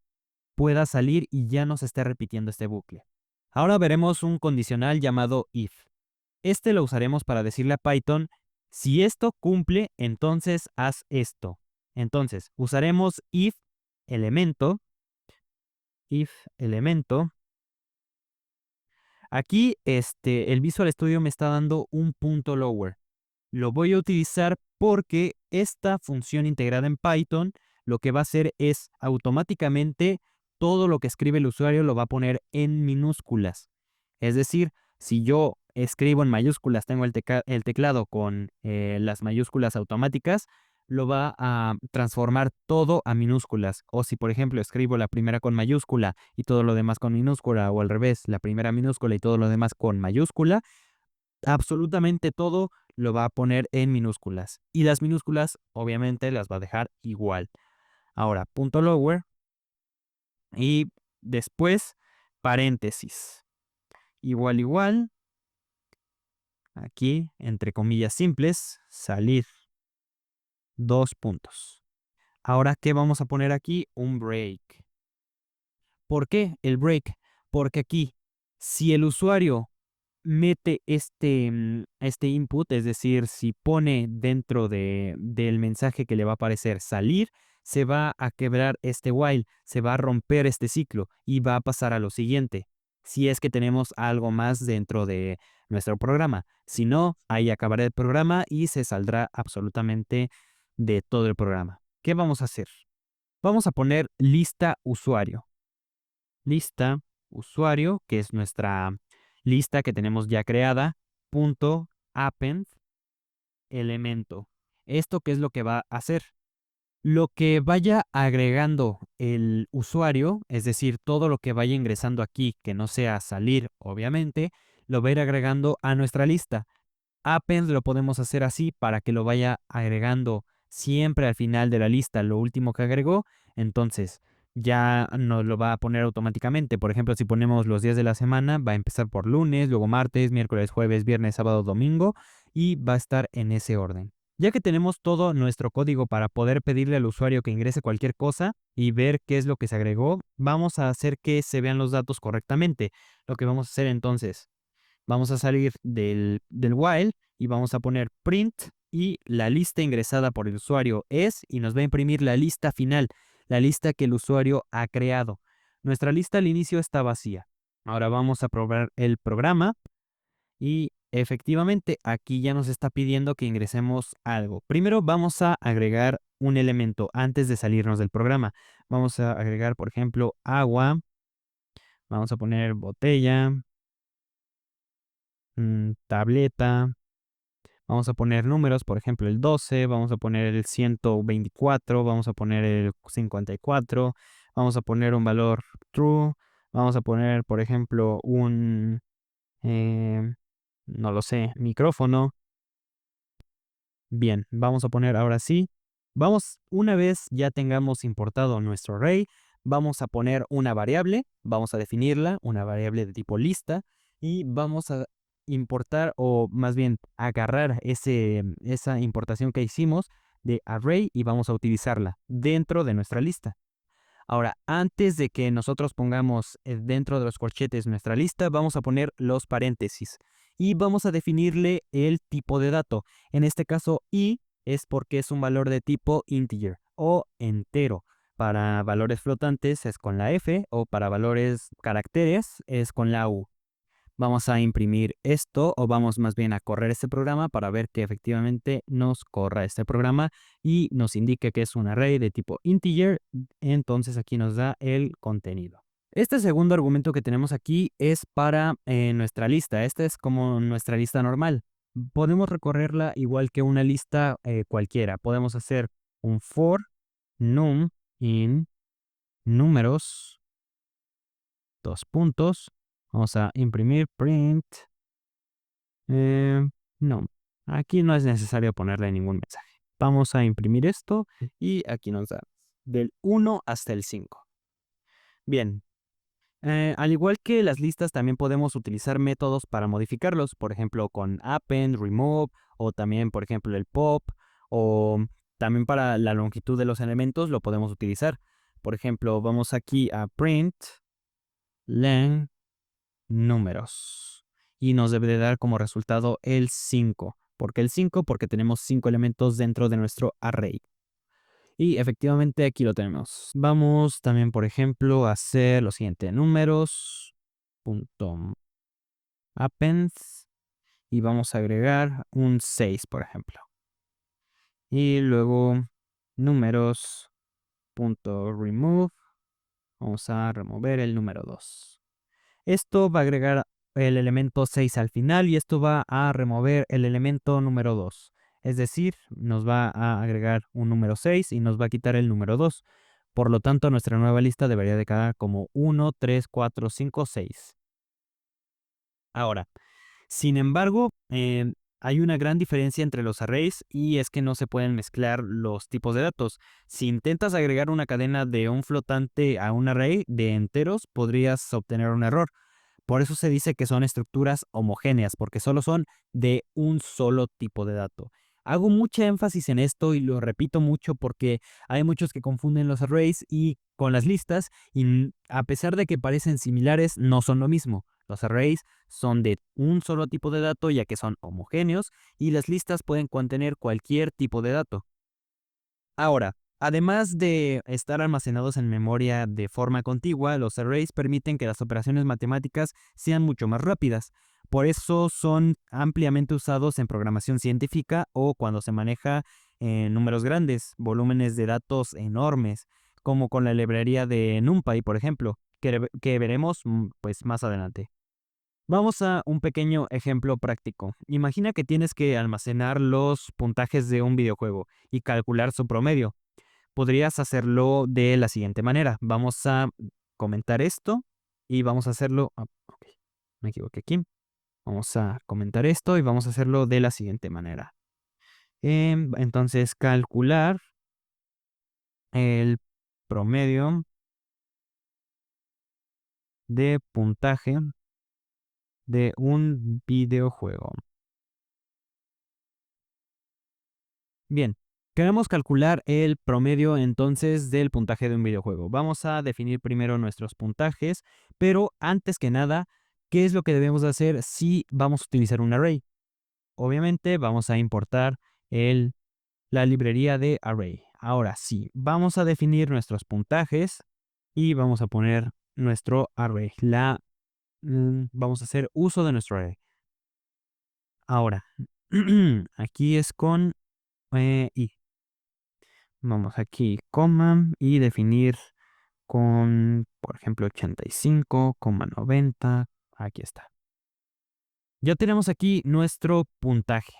pueda salir y ya no se esté repitiendo este bucle. Ahora veremos un condicional llamado if. Este lo usaremos para decirle a Python, si esto cumple, entonces haz esto. Entonces, usaremos elemento, if elemento. Aquí el Visual Studio me está dando un punto lower. Lo voy a utilizar porque esta función integrada en Python lo que va a hacer es automáticamente todo lo que escribe el usuario lo va a poner en minúsculas. Es decir, si yo escribo en mayúsculas, tengo el teclado con las mayúsculas automáticas, lo va a transformar todo a minúsculas. O si, por ejemplo, escribo la primera con mayúscula y todo lo demás con minúscula, o al revés, la primera minúscula y todo lo demás con mayúscula, absolutamente todo lo va a poner en minúsculas. Y las minúsculas, obviamente, las va a dejar igual. Ahora, punto lower y después paréntesis. Igual, igual. Aquí, entre comillas simples, salir. Dos puntos. Ahora, ¿qué vamos a poner aquí? Un break. ¿Por qué el break? Porque aquí, si el usuario mete este input, es decir, si pone dentro del mensaje que le va a aparecer salir, se va a quebrar este while, se va a romper este ciclo y va a pasar a lo siguiente. Si es que tenemos algo más dentro de nuestro programa. Si no, ahí acabará el programa y se saldrá absolutamente de todo el programa. ¿Qué vamos a hacer? Vamos a poner lista usuario. Lista usuario, que es nuestra lista que tenemos ya creada, punto append elemento. ¿Esto qué es lo que va a hacer? Lo que vaya agregando el usuario, es decir, todo lo que vaya ingresando aquí, que no sea salir, obviamente, lo va a ir agregando a nuestra lista. Append lo podemos hacer así para que lo vaya agregando siempre al final de la lista, lo último que agregó, entonces ya nos lo va a poner automáticamente. Por ejemplo, si ponemos los días de la semana, va a empezar por lunes, luego martes, miércoles, jueves, viernes, sábado, domingo y va a estar en ese orden. Ya que tenemos todo nuestro código para poder pedirle al usuario que ingrese cualquier cosa y ver qué es lo que se agregó, vamos a hacer que se vean los datos correctamente. Lo que vamos a hacer entonces, vamos a salir del while y vamos a poner print y la lista ingresada por el usuario es, y nos va a imprimir la lista final, la lista que el usuario ha creado. Nuestra lista al inicio está vacía. Ahora vamos a probar el programa y efectivamente aquí ya nos está pidiendo que ingresemos algo. Primero vamos a agregar un elemento antes de salirnos del programa. Vamos a agregar, por ejemplo, agua. Vamos a poner botella, tableta. Vamos a poner números, por ejemplo, el 12, vamos a poner el 124, vamos a poner el 54, vamos a poner un valor true, vamos a poner, por ejemplo, eh, no lo sé, micrófono. Bien, vamos a poner ahora sí. Una vez ya tengamos importado nuestro array, vamos a poner una variable, vamos a definirla, una variable de tipo lista, y vamos a importar, o más bien agarrar esa importación que hicimos de array y vamos a utilizarla dentro de nuestra lista. Ahora, antes de que nosotros pongamos dentro de los corchetes nuestra lista, vamos a poner los paréntesis y vamos a definirle el tipo de dato. En este caso, i es porque es un valor de tipo integer o entero. Para valores flotantes es con la f o para valores caracteres es con la u. Vamos a imprimir esto o vamos más bien a correr este programa para ver que efectivamente nos corra este programa y nos indique que es un array de tipo integer. Entonces aquí nos da el contenido. Este segundo argumento que tenemos aquí es para nuestra lista. Esta es como nuestra lista normal. Podemos recorrerla igual que una lista cualquiera. Podemos hacer un for num in números, dos puntos. Vamos a imprimir print. No, aquí no es necesario ponerle ningún mensaje. Vamos a imprimir esto y aquí nos da del 1 hasta el 5. Bien, al igual que las listas, también podemos utilizar métodos para modificarlos, por ejemplo, con append, remove, o también, por ejemplo, el pop, o también para la longitud de los elementos lo podemos utilizar. Por ejemplo, vamos aquí a print len números y nos debe de dar como resultado el 5. ¿Por qué el 5? Porque tenemos 5 elementos dentro de nuestro array. Y efectivamente aquí lo tenemos. Vamos también, por ejemplo, a hacer lo siguiente. Números, punto append, y vamos a agregar un 6, por ejemplo. Y luego números, punto remove. Vamos a remover el número 2. Esto va a agregar el elemento 6 al final y esto va a remover el elemento número 2. Es decir, nos va a agregar un número 6 y nos va a quitar el número 2. Por lo tanto, nuestra nueva lista debería de quedar como 1, 3, 4, 5, 6. Ahora, sin embargo, hay una gran diferencia entre los arrays y es que no se pueden mezclar los tipos de datos. Si intentas agregar una cadena de un flotante a un array de enteros, podrías obtener un error. Por eso se dice que son estructuras homogéneas, porque solo son de un solo tipo de dato. Hago mucha énfasis en esto y lo repito mucho porque hay muchos que confunden los arrays y con las listas y a pesar de que parecen similares, no son lo mismo. Los arrays son de un solo tipo de dato ya que son homogéneos y las listas pueden contener cualquier tipo de dato. Ahora, además de estar almacenados en memoria de forma contigua, los arrays permiten que las operaciones matemáticas sean mucho más rápidas. Por eso son ampliamente usados en programación científica o cuando se maneja números grandes, volúmenes de datos enormes, como con la librería de NumPy, por ejemplo, que veremos pues más adelante. Vamos a un pequeño ejemplo práctico. Imagina que tienes que almacenar los puntajes de un videojuego y calcular su promedio. Podrías hacerlo de la siguiente manera. Vamos a comentar esto y vamos a hacerlo. Ok, me equivoqué aquí. Vamos a comentar esto y vamos a hacerlo de la siguiente manera. Entonces, calcular el promedio de puntaje de un videojuego. Bien, queremos calcular el promedio entonces del puntaje de un videojuego. Vamos a definir primero nuestros puntajes, pero antes que nada, ¿qué es lo que debemos de hacer si vamos a utilizar un array? Obviamente vamos a importar la librería de array. Ahora sí, vamos a definir nuestros puntajes y vamos a poner nuestro array. Vamos a hacer uso de nuestro array. Ahora, aquí es con i. Vamos aquí, coma, y definir con, por ejemplo, 85,90. Aquí está. Ya tenemos aquí nuestro puntaje.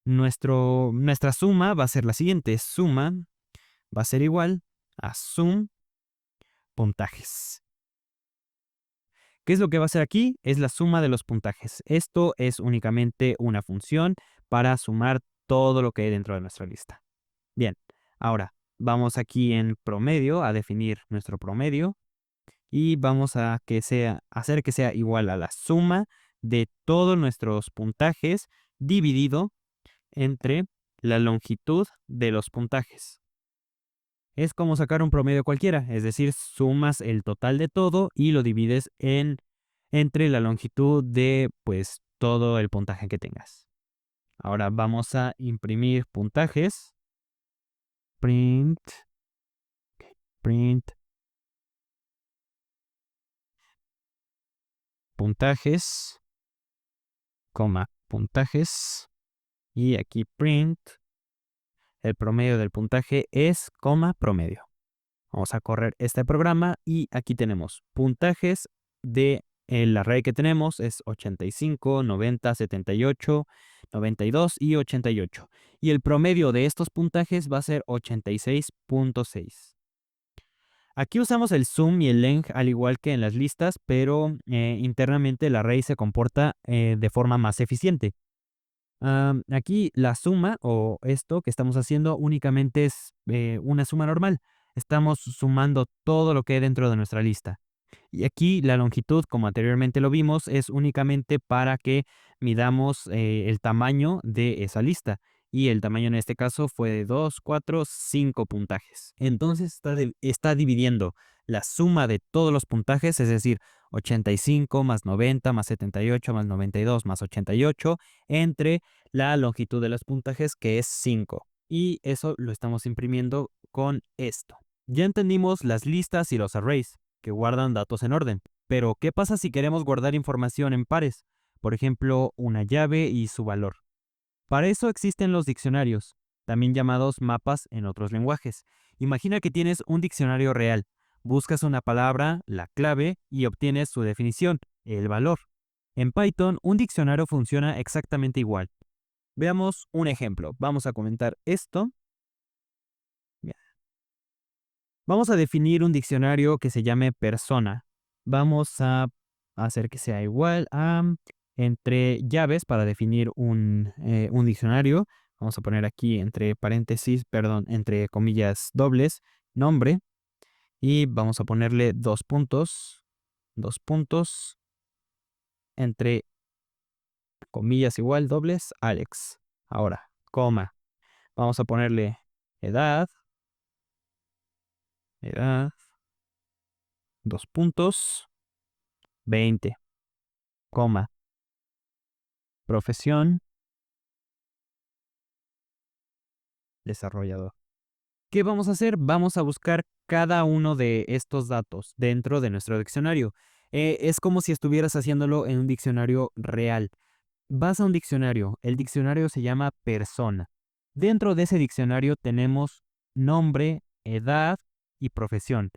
Nuestra suma va a ser la siguiente. Suma va a ser igual a sum puntajes. ¿Qué es lo que va a hacer aquí? Es la suma de los puntajes. Esto es únicamente una función para sumar todo lo que hay dentro de nuestra lista. Bien, ahora vamos aquí en promedio a definir nuestro promedio y vamos a hacer que sea igual a la suma de todos nuestros puntajes dividido entre la longitud de los puntajes. Es como sacar un promedio cualquiera, es decir, sumas el total de todo y lo divides entre la longitud de pues todo el puntaje que tengas. Ahora vamos a imprimir puntajes. Print, print, puntajes, puntajes, y aquí print, el promedio del puntaje es, promedio. Vamos a correr este programa y aquí tenemos puntajes de el array que tenemos es 85, 90, 78, 92 y 88. Y el promedio de estos puntajes va a ser 86.6. Aquí usamos el sum y el len al igual que en las listas, pero internamente el array se comporta de forma más eficiente. Aquí la suma o esto que estamos haciendo únicamente es una suma normal. Estamos sumando todo lo que hay dentro de nuestra lista. Y aquí la longitud, como anteriormente lo vimos, es únicamente para que midamos el tamaño de esa lista. Y el tamaño en este caso fue de 2, 4, 5 puntajes. Entonces está dividiendo la suma de todos los puntajes, es decir, 85 más 90 más 78 más 92 más 88, entre la longitud de los puntajes, que es 5. Y eso lo estamos imprimiendo con esto. Ya entendimos las listas y los arrays, que guardan datos en orden. Pero, ¿qué pasa si queremos guardar información en pares? Por ejemplo, una llave y su valor. Para eso existen los diccionarios, también llamados mapas en otros lenguajes. Imagina que tienes un diccionario real. Buscas una palabra, la clave, y obtienes su definición, el valor. En Python, un diccionario funciona exactamente igual. Veamos un ejemplo. Vamos a comentar esto. Bien. Vamos a definir un diccionario que se llame persona. Vamos a hacer que sea igual a entre llaves para definir un diccionario. Vamos a poner aquí entre paréntesis, perdón, entre comillas dobles, nombre. Y vamos a ponerle dos puntos, entre comillas igual dobles, Alex. Ahora, coma. Vamos a ponerle edad, dos puntos, 20, coma, profesión, desarrollador. ¿Qué vamos a hacer? Vamos a buscar cada uno de estos datos dentro de nuestro diccionario. Es como si estuvieras haciéndolo en un diccionario real. Vas a un diccionario, el diccionario se llama persona. Dentro de ese diccionario tenemos nombre, edad y profesión.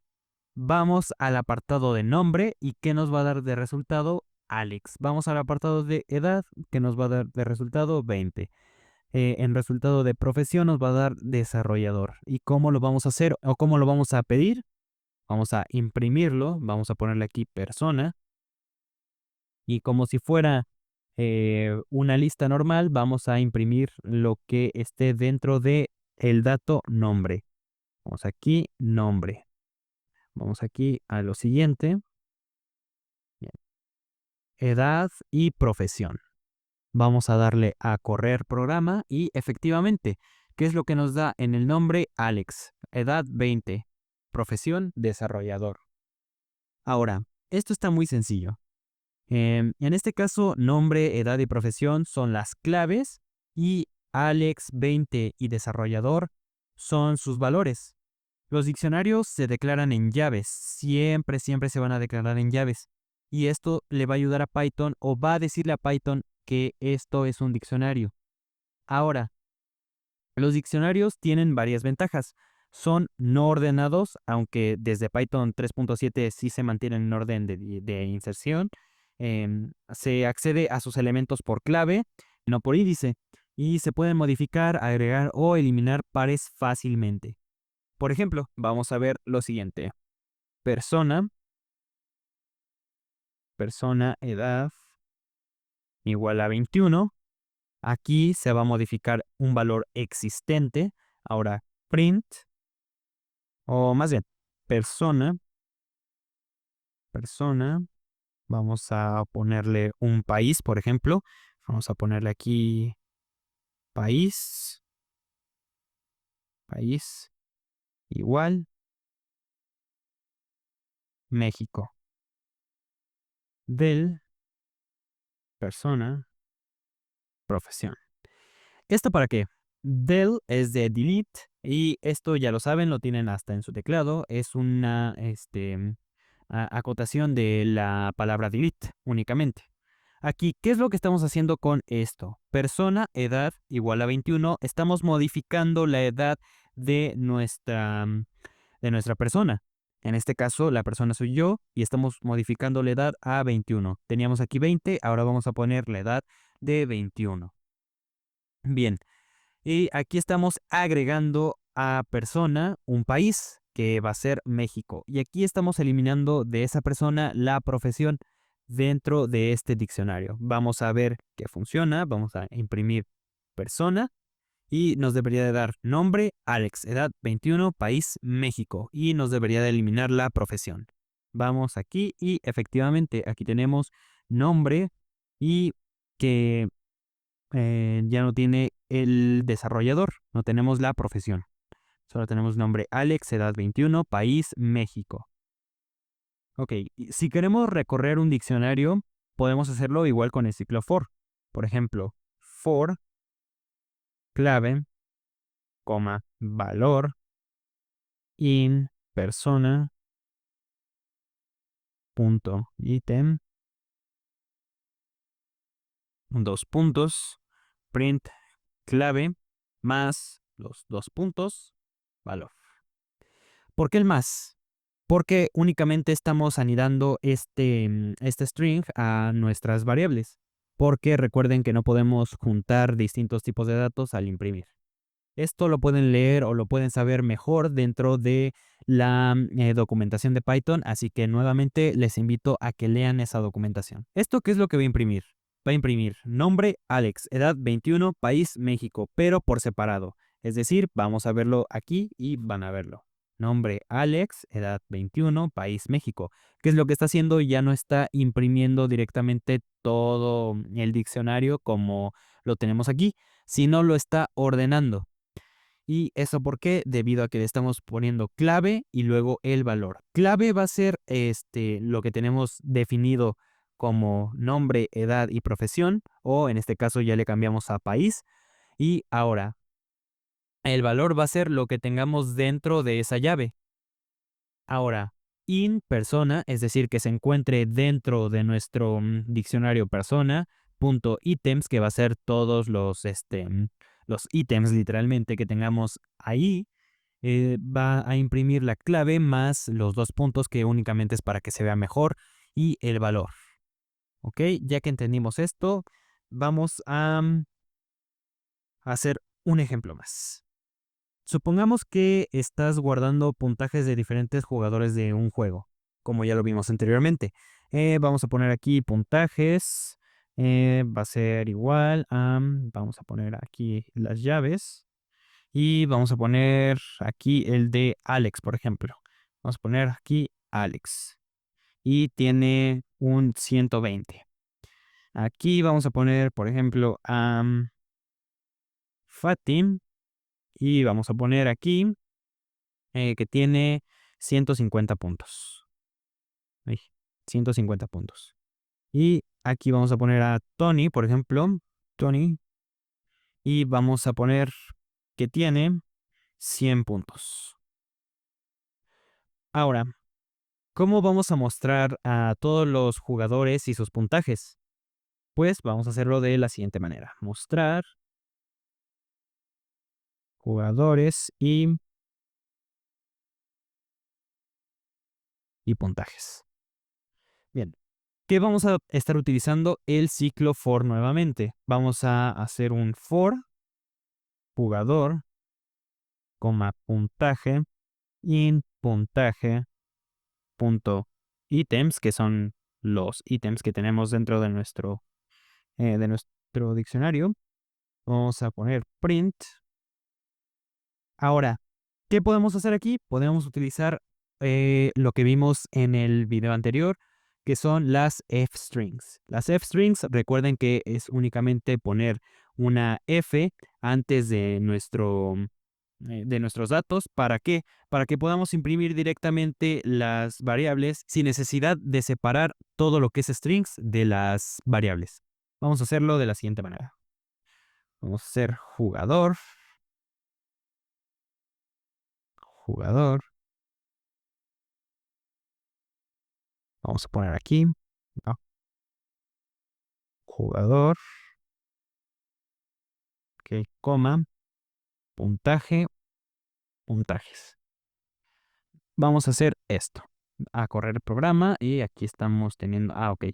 Vamos al apartado de nombre y ¿qué nos va a dar de resultado? Alex. Vamos al apartado de edad, que nos va a dar de resultado 20. En resultado de profesión nos va a dar desarrollador. ¿Y cómo lo vamos a hacer o cómo lo vamos a pedir? Vamos a imprimirlo, vamos a ponerle aquí persona y como si fuera una lista normal, vamos a imprimir lo que esté dentro de el dato nombre. Vamos aquí, nombre. Vamos aquí a lo siguiente, bien, edad y profesión. Vamos a darle a correr programa y efectivamente, ¿qué es lo que nos da en el nombre? Alex, edad 20, profesión desarrollador. Ahora, esto está muy sencillo. En este caso, nombre, edad y profesión son las claves y Alex 20 y desarrollador son sus valores. Los diccionarios se declaran en llaves, siempre se van a declarar en llaves. Y esto le va a ayudar a Python o va a decirle a Python que esto es un diccionario. Ahora, los diccionarios tienen varias ventajas. Son no ordenados, aunque desde Python 3.7 sí se mantienen en orden de inserción. Se accede a sus elementos por clave, no por índice, y se pueden modificar, agregar o eliminar pares fácilmente. Por ejemplo, vamos a ver lo siguiente. Persona, edad igual a 21. Aquí se va a modificar un valor existente. Ahora, print, o más bien, persona, vamos a ponerle un país, por ejemplo. Vamos a ponerle aquí país, igual, México. Del, persona, profesión. ¿Esto para qué? Del es de delete y esto ya lo saben, lo tienen hasta en su teclado. Es una acotación de la palabra delete únicamente. Aquí, ¿qué es lo que estamos haciendo con esto? Persona, edad igual a 21. Estamos modificando la edad de nuestra persona. En este caso, la persona soy yo y estamos modificando la edad a 21. Teníamos aquí 20, ahora vamos a poner la edad de 21. Bien, y aquí estamos agregando a persona un país que va a ser México. Y aquí estamos eliminando de esa persona la profesión dentro de este diccionario. Vamos a ver qué funciona. Vamos a imprimir persona y nos debería de dar nombre, Alex, edad 21, país México. Y nos debería de eliminar la profesión. Vamos aquí y efectivamente aquí tenemos nombre y que ya no tiene el desarrollador, no tenemos la profesión. Solo tenemos nombre Alex, edad 21, país México. Ok, si queremos recorrer un diccionario, podemos hacerlo igual con el ciclo for. Por ejemplo, for, clave, coma, valor, in, persona, punto, ítem, dos puntos, print, clave, más los dos puntos, valor. ¿Por qué el más? Porque únicamente estamos anidando este string a nuestras variables. Porque recuerden que no podemos juntar distintos tipos de datos al imprimir. Esto lo pueden leer o lo pueden saber mejor dentro de la documentación de Python, así que nuevamente les invito a que lean esa documentación. ¿Esto qué es lo que va a imprimir? Va a imprimir nombre Alex, edad 21, país México, pero por separado. Es decir, vamos a verlo aquí y van a verlo. Nombre Alex, edad 21, país México. ¿Qué es lo que está haciendo? Ya no está imprimiendo directamente todo el diccionario como lo tenemos aquí, sino lo está ordenando. ¿Y eso por qué? Debido a que le estamos poniendo clave y luego el valor. Clave va a ser lo que tenemos definido como nombre, edad y profesión, o en este caso ya le cambiamos a país. Y ahora, el valor va a ser lo que tengamos dentro de esa llave. Ahora, in persona, es decir, que se encuentre dentro de nuestro diccionario persona, punto ítems, que va a ser todos los ítems literalmente que tengamos ahí, va a imprimir la clave más los dos puntos que únicamente es para que se vea mejor y el valor. ¿Ok? Ya que entendimos esto, vamos a hacer un ejemplo más. Supongamos que estás guardando puntajes de diferentes jugadores de un juego, como ya lo vimos anteriormente. Vamos a poner aquí puntajes. Va a ser igual a, vamos a poner aquí las llaves. Y vamos a poner aquí el de Alex, por ejemplo. Vamos a poner aquí Alex. Y tiene un 120. Aquí vamos a poner, por ejemplo, a Fatim. Y vamos a poner aquí que tiene 150 puntos. Ahí, 150 puntos. Y aquí vamos a poner a Tony, por ejemplo. Tony. Y vamos a poner que tiene 100 puntos. Ahora, ¿cómo vamos a mostrar a todos los jugadores y sus puntajes? Pues vamos a hacerlo de la siguiente manera. Mostrar jugadores y puntajes. Bien, ¿qué vamos a estar utilizando? El ciclo for nuevamente. Vamos a hacer un for jugador, puntaje, in puntaje, punto ítems, que son los ítems que tenemos dentro de nuestro diccionario. Vamos a poner print. Ahora, ¿qué podemos hacer aquí? Podemos utilizar lo que vimos en el video anterior, que son las f-strings. Las f-strings, recuerden que es únicamente poner una f antes de nuestros datos. ¿Para qué? Para que podamos imprimir directamente las variables sin necesidad de separar todo lo que es strings de las variables. Vamos a hacerlo de la siguiente manera. Vamos a hacer jugador. Vamos a poner aquí. No, jugador. Ok, coma. Puntaje. Puntajes. Vamos a hacer esto. A correr el programa y aquí estamos teniendo... ok.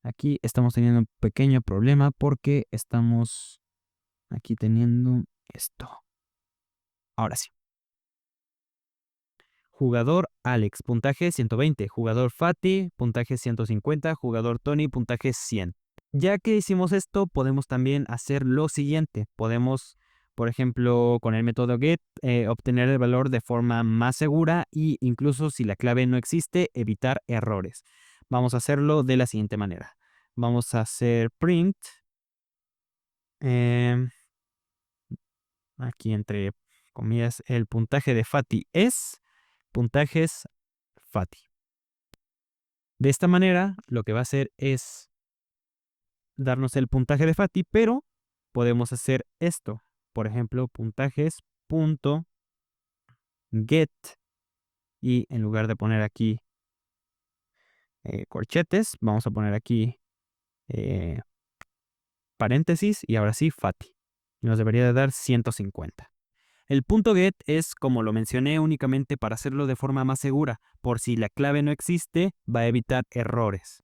Aquí estamos teniendo un pequeño problema porque estamos aquí teniendo esto. Ahora sí. Jugador Alex, puntaje 120. Jugador Fati, puntaje 150. Jugador Tony, puntaje 100. Ya que hicimos esto, podemos también hacer lo siguiente. Podemos, por ejemplo, con el método get, obtener el valor de forma más segura e incluso si la clave no existe, evitar errores. Vamos a hacerlo de la siguiente manera. Vamos a hacer print. Aquí entre comillas, el puntaje de Fati es puntajes Fati. De esta manera, lo que va a hacer es darnos el puntaje de Fati, pero podemos hacer esto. Por ejemplo, puntajes.get y en lugar de poner aquí corchetes, vamos a poner aquí paréntesis y ahora sí Fati. Y nos debería de dar 150. El punto get es, como lo mencioné, únicamente para hacerlo de forma más segura. Por si la clave no existe, va a evitar errores.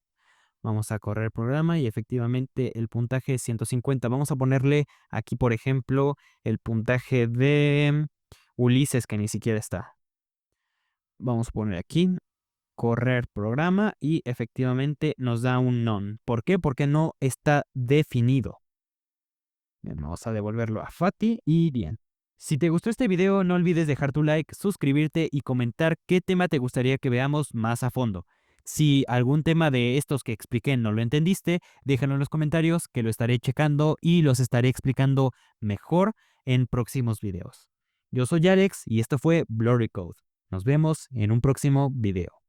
Vamos a correr el programa y efectivamente el puntaje es 150. Vamos a ponerle aquí, por ejemplo, el puntaje de Ulises, que ni siquiera está. Vamos a poner aquí, correr programa y efectivamente nos da un none. ¿Por qué? Porque no está definido. Bien, vamos a devolverlo a Fati y bien. Si te gustó este video, no olvides dejar tu like, suscribirte y comentar qué tema te gustaría que veamos más a fondo. Si algún tema de estos que expliqué no lo entendiste, déjalo en los comentarios que lo estaré checando y los estaré explicando mejor en próximos videos. Yo soy Alex y esto fue Blurry Code. Nos vemos en un próximo video.